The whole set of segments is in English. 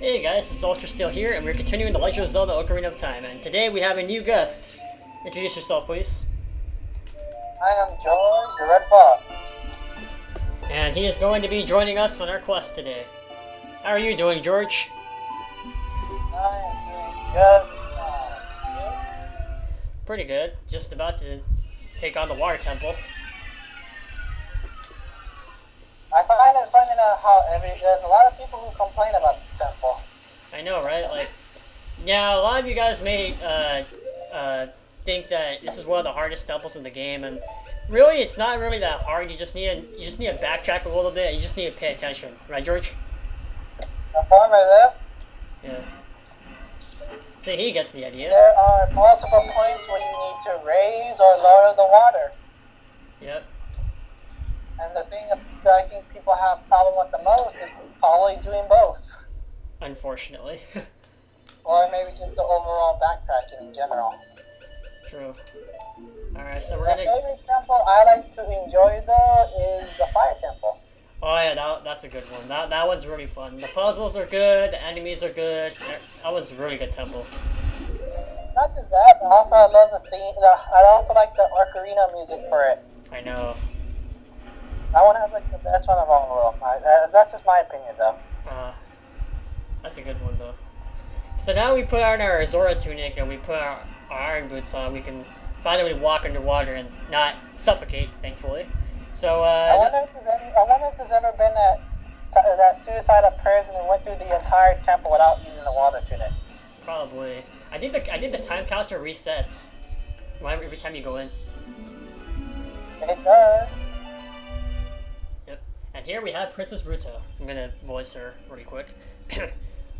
Hey guys, this is Ultra still here, and we're continuing the Legend of Zelda Ocarina of Time, and today we have a new guest. Introduce yourself, please. I am JorgeTheRedFox. And he is going to be joining us on our quest today. How are you doing, George? I am doing just fine. Pretty good. Just about to take on the Water Temple. I find it funny now how there's a lot of people who complain about this temple. I know, right? Like, yeah, a lot of you guys may think that this is one of the hardest temples in the game, and really, it's not really that hard. You just need to backtrack a little bit. And you just need to pay attention, right, George? That's one right there. Yeah. So he gets the idea. There are multiple points where you need to raise or lower the water. Yep. And the thing that I think people have problem with the most is probably doing both. Unfortunately. Or maybe just the overall backtracking in general. True. Alright, so we're My gonna... favorite temple I like to enjoy though is the fire temple. Oh yeah, that's a good one. That one's really fun. The puzzles are good, the enemies are good. That one's a really good temple. Not just that, but also I love the theme. I also like the ocarina music for it. I know. That one has like the best one of all of them. That's just my opinion though. That's a good one though. So now we put on our Zora tunic and we put our iron boots on. We can finally walk underwater and not suffocate, thankfully. So I wonder if there's ever been that suicidal person who went through the entire temple without using the water tunic. Probably. I think the time counter resets every time you go in. It does. Yep. And here we have Princess Ruto. I'm gonna voice her really quick.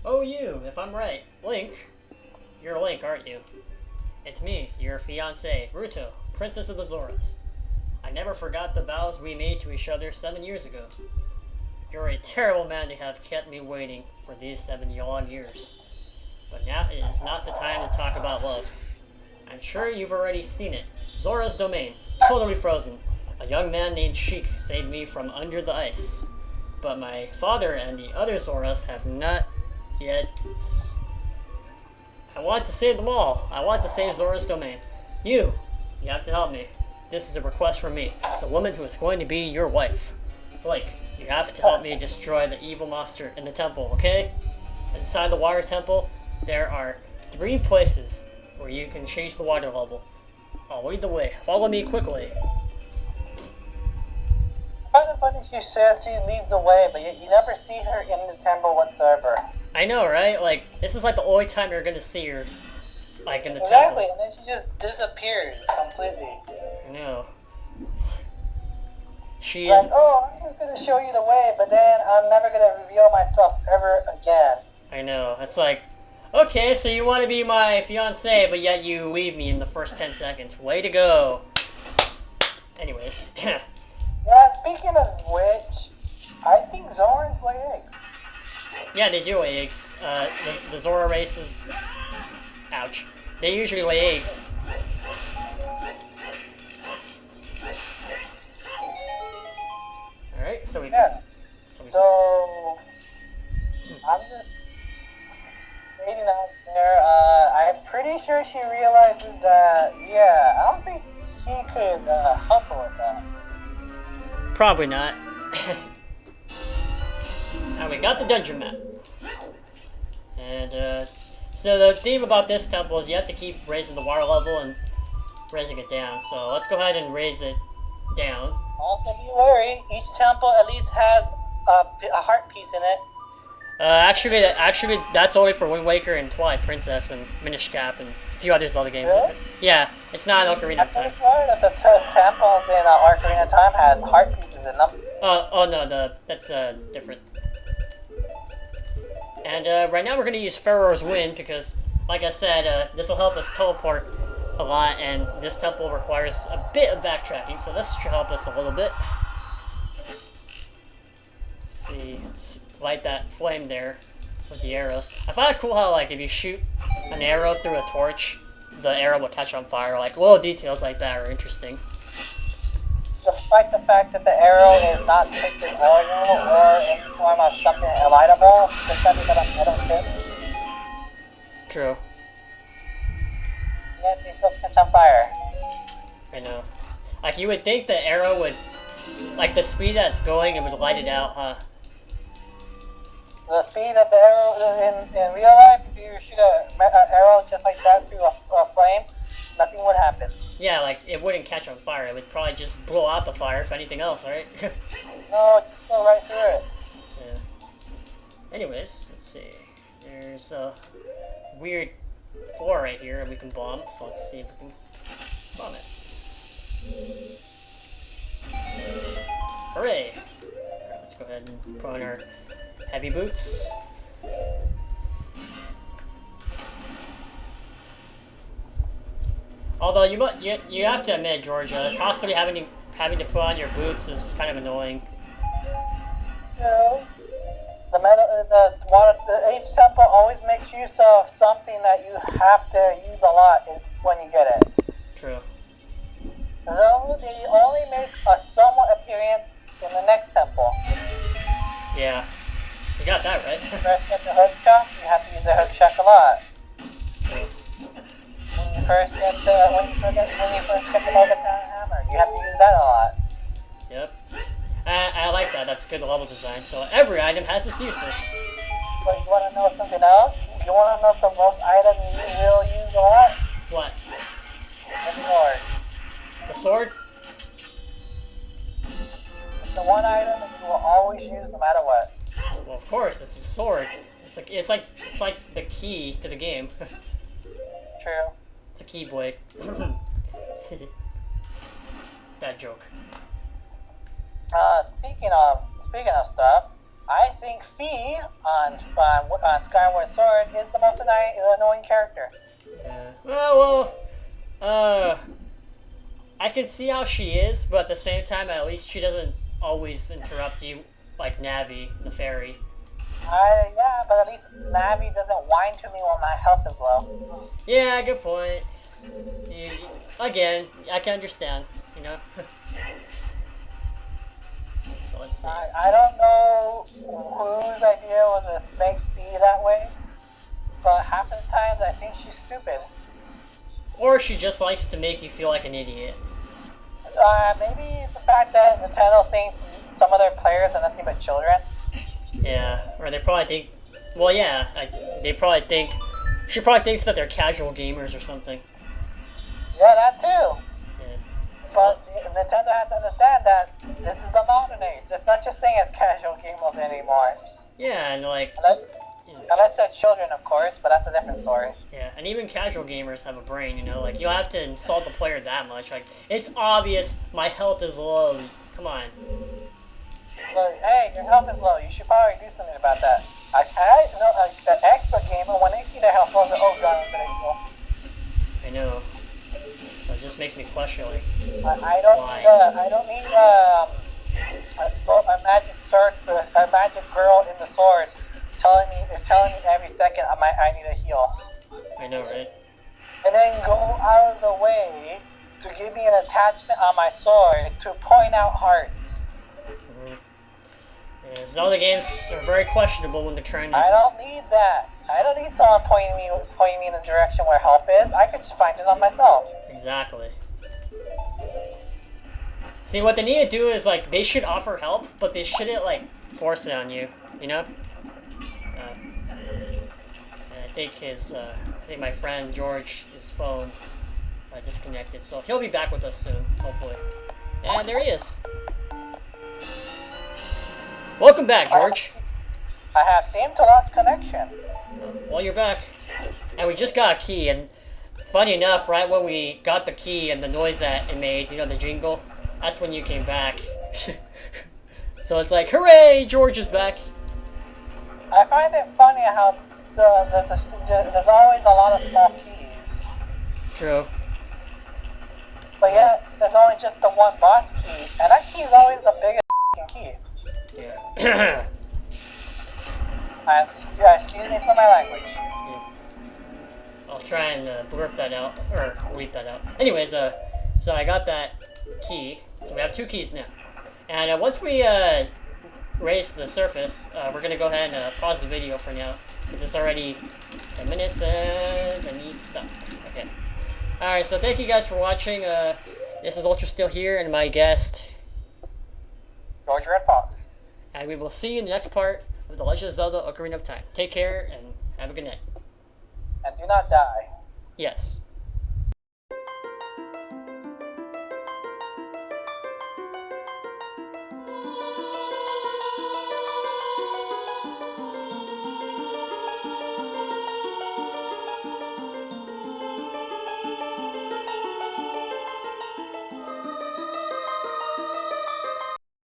Oh, you, if I'm right. Link. You're Link, aren't you? It's me, your fiancé, Ruto, Princess of the Zoras. I never forgot the vows we made to each other 7 years ago. You're a terrible man to have kept me waiting for these 7 long years. But now it is not the time to talk about love. I'm sure you've already seen it. Zora's domain, totally frozen. A young man named Sheik saved me from under the ice. But my father and the other Zoras have not yet... I want to save them all. I want to save Zora's domain. You have to help me. This is a request from me, the woman who is going to be your wife. Link, you have to help me destroy the evil monster in the temple, okay? Inside the water temple, there are 3 places where you can change the water level. I'll lead the way. Follow me quickly. Kind of funny she says she leads the way, but you never see her in the temple whatsoever. I know, right? Like, this is like the only time you're gonna see her, like, in the Exactly, temple. and then she just disappears completely. I know. She's... Like, oh, I'm just gonna show you the way, but then I'm never gonna reveal myself ever again. I know. It's like, okay, so you want to be my fiancé, but yet you leave me in the first 10 seconds. Way to go. Anyways. Yeah, speaking of which, I think Zorans lay eggs. Yeah, they do lay eggs. The Zora races... Ouch. They usually lay eggs. Alright, so we... Yeah. So I'm just waiting out there. I'm pretty sure she realizes that, yeah, I don't think he could help her with that. Probably not. Now we got the dungeon map. And, so the theme about this temple is you have to keep raising the water level and raising it down. So let's go ahead and raise it down. Also, be wary, each temple at least has a heart piece in it. Actually, that's only for Wind Waker and Twilight Princess and Minish Cap and a few other Zelda games. Really? Yeah, it's not an Ocarina of Time. I've heard that the temples in Ocarina of Time has heart pieces in them. Oh no, that's different. And right now we're gonna use Pharaoh's Wind because, like I said, this will help us teleport a lot, and this temple requires a bit of backtracking, so this should help us a little bit. Let's see, let's light that flame there with the arrows. I find it cool how, like, if you shoot an arrow through a torch, the arrow will catch on fire. Like, little details like that are interesting. despite the fact that the arrow is not printed oil or in the form of something lightable, just that because of metal tip, True. yet they still catch on fire. I know. Like, you would think the arrow would, like, the speed that's going, it would light it out, huh? The speed of the arrow in real life, if you shoot an arrow just like that through a flame, nothing would happen. Yeah, like, it wouldn't catch on fire. It would probably just blow out the fire, if anything else, right? No, it just go right through it. Yeah. Anyways, let's see. There's a weird floor right here that we can bomb, so let's see if we can bomb it. Hooray! Alright, let's go ahead and put on our heavy boots. Although you have to admit, George, constantly having to put on your boots is kind of annoying. No. The H temple always makes use of something that you have to use a lot when you get it. True. Though they only make a somewhat appearance in the next temple. Yeah. You got that right. First get the hook shot, you have to use the hook shot a lot. True. When you first get the Megaton hammer, you have to use that a lot. Yep. I like that. That's good level design. So every item has its uses. But you want to know something else? You want to know the most item you will use a lot? What? The sword. The sword? It's the one item that you will always use no matter what. Well, of course, it's the sword. It's like the key to the game. True. It's a key blade. Bad joke. Speaking of stuff, I think Fee on Skyward Sword is the most annoying character. Yeah. Well, I can see how she is, but at the same time, at least she doesn't always interrupt you like Navi, the fairy. Yeah, but at least Navi doesn't whine to me when my health is low. Yeah, good point. Again, I can understand, you know? So let's see. I don't know whose idea was to make Fee that way, but half the times I think she's stupid. Or she just likes to make you feel like an idiot. Maybe it's the fact that Nintendo thinks some of their players are nothing but children. Yeah, or they probably think, well, yeah, they probably think, she probably thinks that they're casual gamers or something. Yeah, that too. Yeah. But Nintendo has to understand that this is the modern age. It's not just saying as casual gamers anymore. Yeah, and like... Unless they're children, of course, but that's a different story. Yeah, and even casual gamers have a brain, you know? Like, you don't have to insult the player that much. Like, it's obvious my health is low. Come on. Look, hey, your health is low. You should probably do something about that. An expert gamer, when they see their health low, they're, oh god, I'm gonna heal. I know. So it just makes me question, like, I don't need a magic girl in the sword telling me every second I need a heal. I know, right? And then go out of the way to give me an attachment on my sword to point out hearts. Yeah, Zelda games are very questionable when they're trying to... I don't need that. I don't need someone pointing me in the direction where help is. I could just find it on myself. Exactly. See, what they need to do is, like, they should offer help, but they shouldn't, like, force it on you, you know? I think my friend George, his phone disconnected, so he'll be back with us soon, hopefully. And there he is. Welcome back, George. I have seemed to lost connection. Well, you're back. And we just got a key, and funny enough, right when we got the key and the noise that it made, you know, the jingle, that's when you came back. So it's like, hooray, George is back. I find it funny how there's always a lot of small keys. True. But yet, there's only just the one boss key, and that key is always the biggest key. Yeah. Excuse me for my language. Yeah. I'll try and blurp that out, or bleep that out. Anyways, so I got that key, So we have 2 keys now. And once we raise the surface, we're going to go ahead and pause the video for now. Because it's already 10 minutes and I need stuff. Okay. Alright, so thank you guys for watching. This is Ultra still here and my guest, JorgeTheRedFox. and we will see you in the next part of The Legend of Zelda Ocarina of Time. Take care and have a good night. And do not die. Yes.